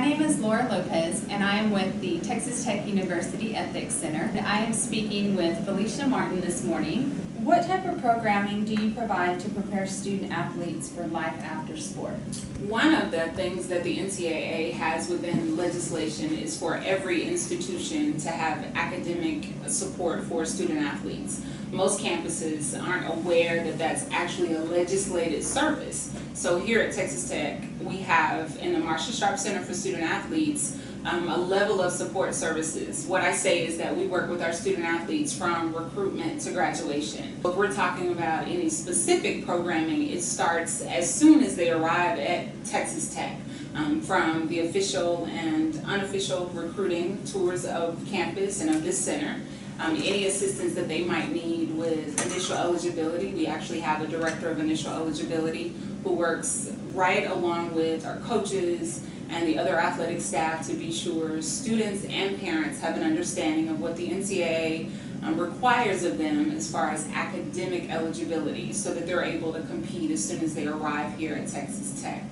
My name is Laura Lopez, and I am with the Texas Tech University Ethics Center. I am speaking with Felicia Martin this morning. What type of programming do you provide to prepare student athletes for life after sport? One of the things that the NCAA has within legislation is for every institution to have academic support for student athletes. Most campuses aren't aware that that's actually a legislated service. So here at Texas Tech, we have in the Marcia Sharp Center for Student Athletes a level of support services. What I say is that we work with our student athletes from recruitment to graduation. If we're talking about any specific programming, it starts as soon as they arrive at Texas Tech. From the official and unofficial recruiting tours of campus and of this center. Any assistance that they might need with initial eligibility. We actually have a director of initial eligibility who works right along with our coaches and the other athletic staff to be sure students and parents have an understanding of what the NCAA requires of them as far as academic eligibility so that they're able to compete as soon as they arrive here at Texas Tech.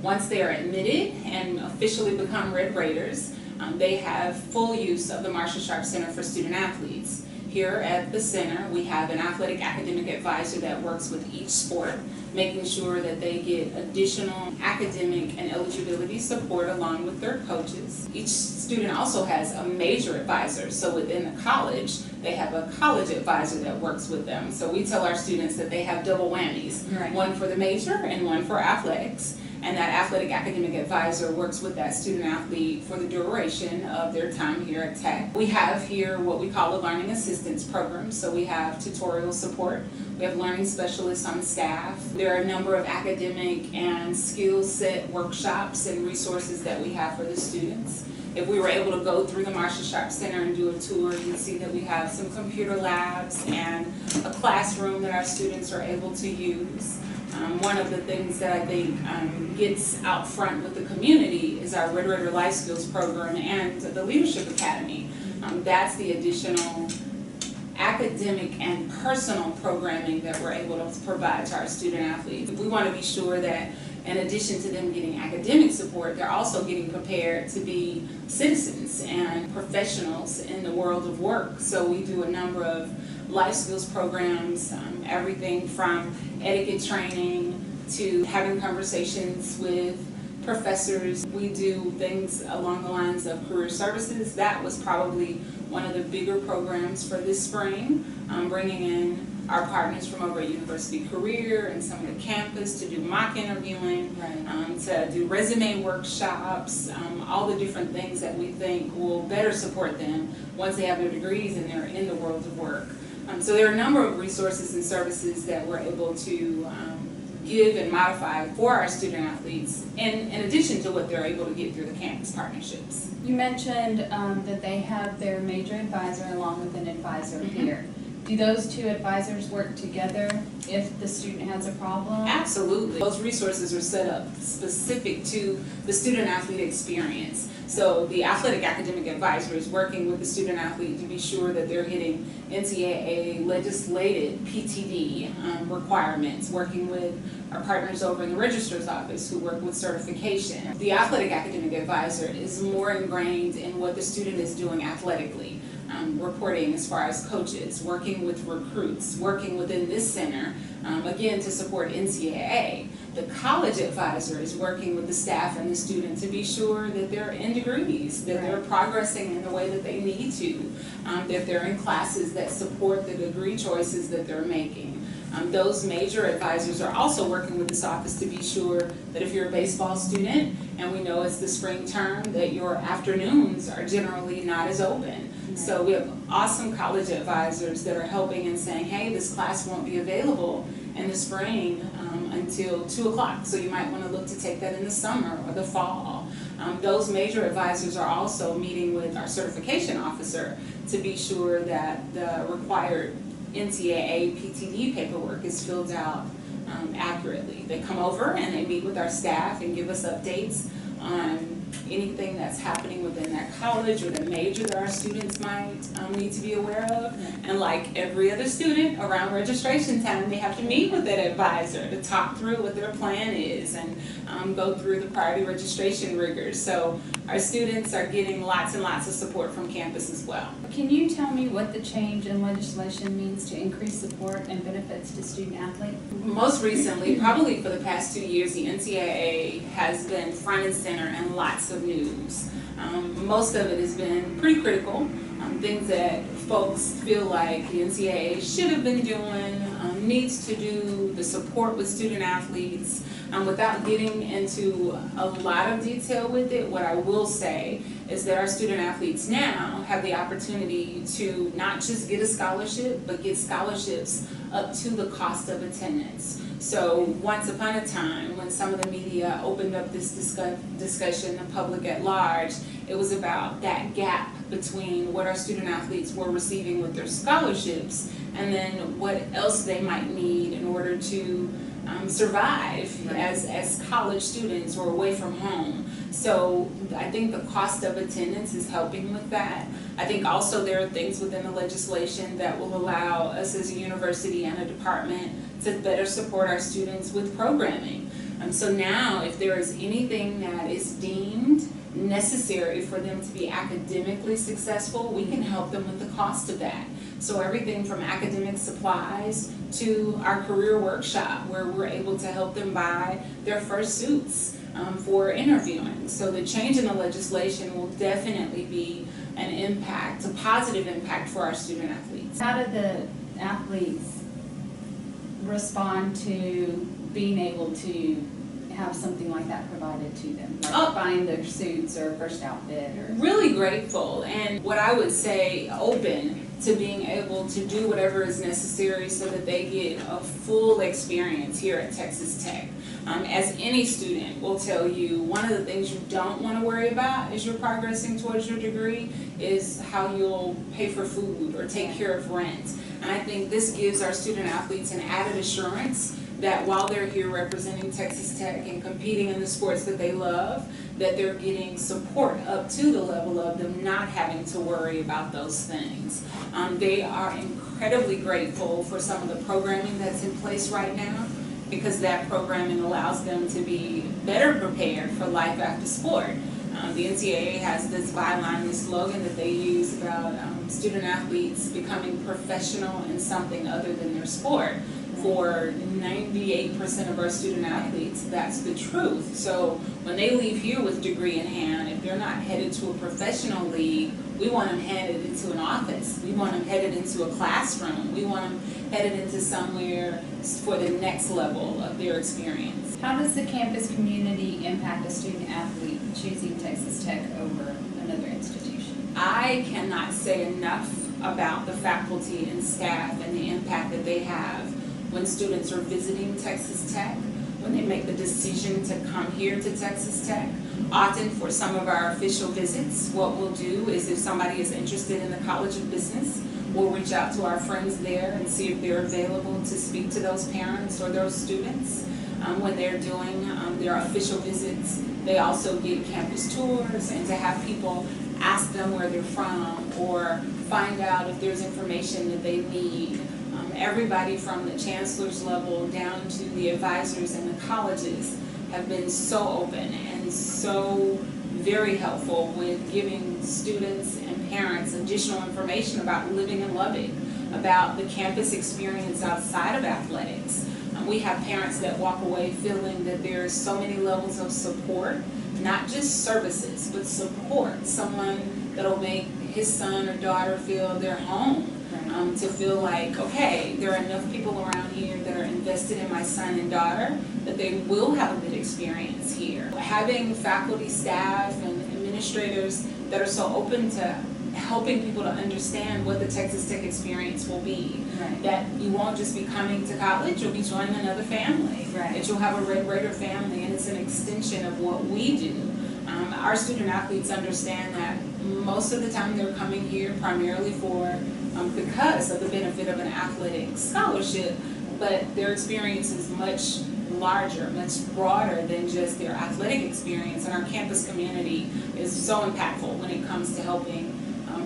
Once they are admitted and officially become Red Raiders, they have full use of the Marcia Sharp Center for Student Athletes. Here at the center, we have an athletic academic advisor that works with each sport, making sure that they get additional academic and eligibility support along with their coaches. Each student also has a major advisor, so within the college, they have a college advisor that works with them. So we tell our students that they have double whammies, Right. One for the major and one for athletics. And that athletic academic advisor works with that student athlete for the duration of their time here at Tech. We have here what we call a learning assistance program. So we have tutorial support. We have learning specialists on staff. There are a number of academic and skill set workshops and resources that we have for the students. If we were able to go through the Marcia Sharp Center and do a tour, you'd see that we have some computer labs and a classroom that our students are able to use. One of the things that I think gets out front with the community is our Red Raider Life Skills program and the Leadership Academy. That's the additional academic and personal programming that we're able to provide to our student athletes. We want to be sure that in addition to them getting academic support, they're also getting prepared to be citizens and professionals in the world of work. So we do a number of life skills programs, everything from etiquette training to having conversations with professors. We do things along the lines of career services. That was probably one of the bigger programs for this spring, bringing in our partners from over at University Career and some of the campus to do mock interviewing, Right. to do resume workshops, all the different things that we think will better support them once they have their degrees and they're in the world of work. So there are a number of resources and services that we're able to give and modify for our student athletes in addition to what they're able to get through the campus partnerships. You mentioned that they have their major advisor along with an advisor here. Do those two advisors work together if the student has a problem? Absolutely. Those resources are set up specific to the student athlete experience. So the athletic academic advisor is working with the student athlete to be sure that they're hitting NCAA legislated PTD requirements, working with our partners over in the registrar's office who work with certification. The athletic academic advisor is more ingrained in what the student is doing athletically. Reporting as far as coaches, working with recruits, working within this center, again to support NCAA. The college advisor is working with the staff and the student to be sure that they're in degrees, that they're progressing in the way that they need to, that they're in classes that support the degree choices that they're making. Those major advisors are also working with this office to be sure that if you're a baseball student, and we know it's the spring term, that your afternoons are generally not as open. So we have awesome college advisors that are helping and saying, hey, this class won't be available in the spring until 2 o'clock, so you might want to look to take that in the summer or the fall. Those major advisors are also meeting with our certification officer to be sure that the required NCAA PTD paperwork is filled out accurately. They come over and they meet with our staff and give us updates on anything that's happening within that college or the major that our students might need to be aware of. And like every other student, around registration time, they have to meet with that advisor to talk through what their plan is and go through the priority registration rigors. So our students are getting lots and lots of support from campus as well. Can you tell me what the change in legislation means to increase support and benefits to student athletes? Most recently, probably for the past 2 years, the NCAA has been front and center in lots of news. Most of it has been pretty critical, things that folks feel like the NCAA should have been doing, needs to do, the support with student athletes. Without getting into a lot of detail with it, what I will say is that our student athletes now have the opportunity to not just get a scholarship, but get scholarships up to the cost of attendance. So once upon a time, when some of the media opened up this discussion, the public at large, it was about that gap between what our student athletes were receiving with their scholarships and then what else they might need in order to survive as college students or away from home. So I think the cost of attendance is helping with that. I think also there are things within the legislation that will allow us as a university and a department to better support our students with programming. So now if there is anything that is deemed necessary for them to be academically successful, we can help them with the cost of that. So everything from academic supplies to our career workshop, where we're able to help them buy their first suits for interviewing. So the change in the legislation will definitely be an impact, a positive impact for our student athletes. How do the athletes respond to being able to have something like that provided to them, like buying their suits or first outfit? Or really grateful, and what I would say, open to being able to do whatever is necessary so that they get a full experience here at Texas Tech. As any student will tell you, one of the things you don't want to worry about as you're progressing towards your degree is how you'll pay for food or take care of rent. And I think this gives our student athletes an added assurance that while they're here representing Texas Tech and competing in the sports that they love, that they're getting support up to the level of them not having to worry about those things. They are incredibly grateful for some of the programming that's in place right now, because that programming allows them to be better prepared for life after sport. The NCAA has this byline, this slogan that they use about student athletes becoming professional in something other than their sport. For 98% of our student athletes, that's the truth. So when they leave here with degree in hand, if they're not headed to a professional league, we want them headed into an office. We want them headed into a classroom. We want them headed into somewhere for the next level of their experience. How does the campus community impact a student athlete choosing Texas Tech over another institution? I cannot say enough about the faculty and staff and the impact that they have when students are visiting Texas Tech, when they make the decision to come here to Texas Tech. Often for some of our official visits, what we'll do is if somebody is interested in the College of Business, we'll reach out to our friends there and see if they're available to speak to those parents or those students. When they're doing their official visits, they also get campus tours, and to have people ask them where they're from or find out if there's information that they need. Everybody from the chancellor's level down to the advisors in the colleges have been so open and so very helpful with giving students and parents additional information about living and loving, about the campus experience outside of athletics. We have parents that walk away feeling that there's so many levels of support, not just services, but support. Someone that'll make his son or daughter feel they're home. To feel like, okay, there are enough people around here that are invested in my son and daughter that they will have a good experience here. Having faculty, staff, and administrators that are so open to helping people to understand what the Texas Tech experience will be. That you won't just be coming to college, you'll be joining another family. That you'll have a Red Raider family, and it's an extension of what we do. Our student athletes understand that most of the time they're coming here primarily for because of the benefit of an athletic scholarship, but their experience is much larger, much broader than just their athletic experience, and our campus community is so impactful when it comes to helping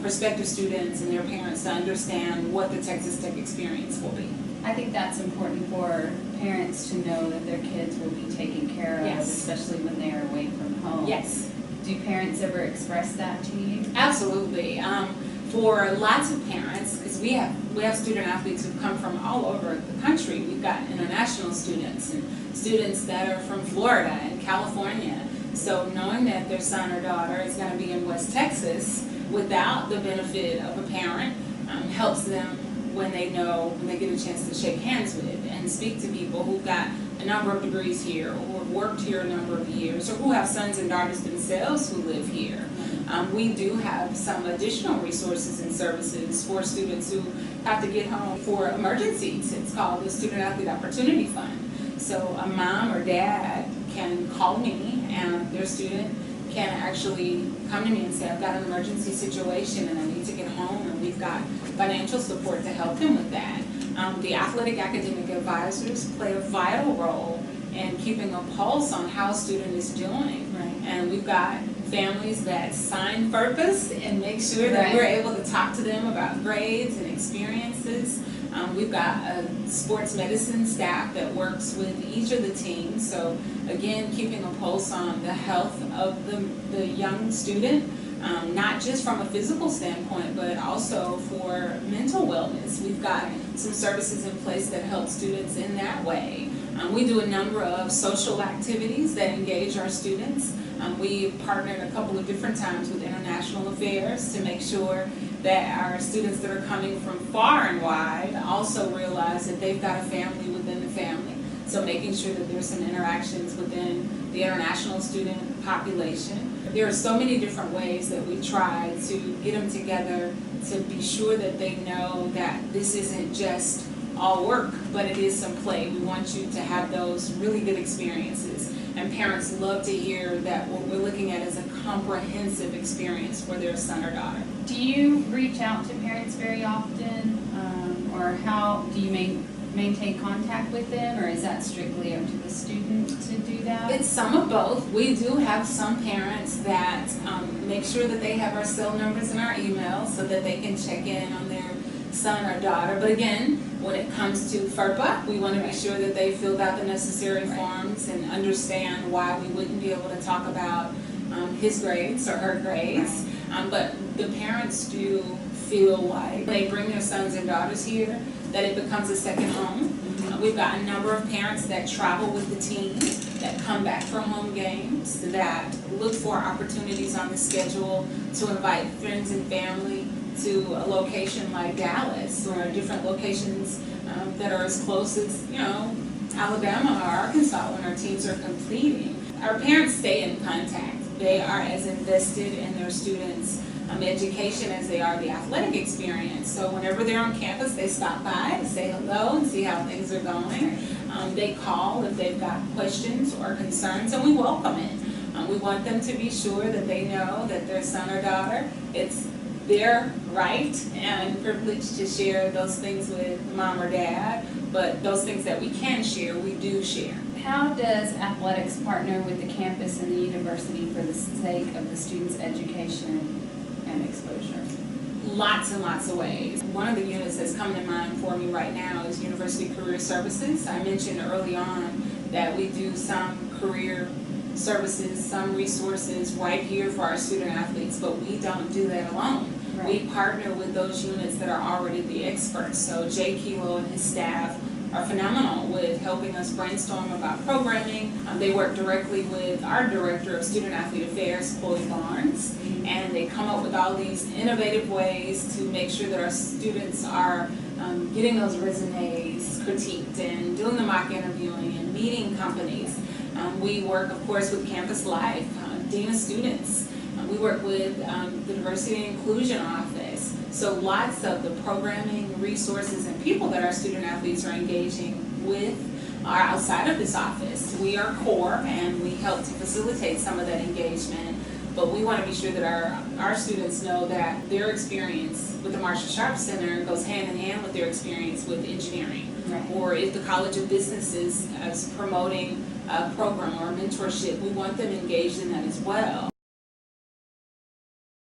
prospective students and their parents to understand what the Texas Tech experience will be. I think that's important for parents to know that their kids will be taken care of, Yes. especially when they are away from home. Yes. Do parents ever express that to you? Absolutely. For lots of parents, because we have student athletes who come from all over the country. We've got international students and students that are from Florida and California. So knowing that their son or daughter is going to be in West Texas without the benefit of a parent helps them when they get a chance to shake hands with and speak to people who've got a number of degrees here or have worked here a number of years or who have sons and daughters themselves who live here. We do have some additional resources and services for students who have to get home for emergencies. It's called the Student Athlete Opportunity Fund. So a mom or dad can call me and their student can actually come to me and say, I've got an emergency situation and I need to get home, and we've got financial support to help them with that. The athletic academic advisors play a vital role in keeping a pulse on how a student is doing. Right. And we've got families that sign FERPAs and make sure that Right. we're able to talk to them about grades and experiences. We've got a sports medicine staff that works with each of the teams. So again, keeping a pulse on the health of the young student, not just from a physical standpoint, but also for mental wellness. We've got some services in place that help students in that way. We do a number of social activities that engage our students. We partnered a couple of different times with International Affairs to make sure that our students that are coming from far and wide also realize that they've got a family within the family. So making sure that there's some interactions within the international student population. There are so many different ways that we try to get them together to be sure that they know that this isn't just all work, but it is some play. We want you to have those really good experiences. And parents love to hear that what we're looking at is a comprehensive experience for their son or daughter. Do you reach out to parents very often, or how do you maintain contact with them, or is that strictly up to the student to do that? It's some of both. We do have some parents that make sure that they have our cell numbers and our emails so that they can check in on their son or daughter. But again, when it comes to FERPA, we want to be sure that they filled out the necessary forms and understand why we wouldn't be able to talk about his grades or her grades. But the parents do feel like they bring their sons and daughters here, that it becomes a second home. We've got a number of parents that travel with the team, that come back for home games, that look for opportunities on the schedule to invite friends and family to a location like Dallas or different locations that are as close as, Alabama or Arkansas when our teams are competing. Our parents stay in contact. They are as invested in their students' education as they are the athletic experience. So whenever they're on campus, they stop by to say hello and see how things are going. They call if they've got questions or concerns, and we welcome it. We want them to be sure that they know that their son or daughter, it's their right and privilege to share those things with mom or dad, but those things that we can share, we do share. How does athletics partner with the campus and the university for the sake of the students' education and exposure? Lots and lots of ways. One of the units that's coming to mind for me right now is University Career Services. I mentioned early on that we do some career services, some resources right here for our student athletes, but we don't do that alone. Right. We partner with those units that are already the experts. So Jay Kilo and his staff are phenomenal with helping us brainstorm about programming. They work directly with our Director of Student Athlete Affairs, Chloe Barnes, and they come up with all these innovative ways to make sure that our students are getting those resumes critiqued and doing the mock interviewing and meeting companies. We work, of course, with Campus Life, Dean of Students. We work with the Diversity and Inclusion Office. So lots of the programming, resources, and people that our student athletes are engaging with are outside of this office. We are core, and we help to facilitate some of that engagement. but we want to be sure that our students know that their experience with the Marshall Sharp Center goes hand in hand with their experience with engineering. Right. Or if the College of Business is promoting a program or a mentorship, we want them engaged in that as well.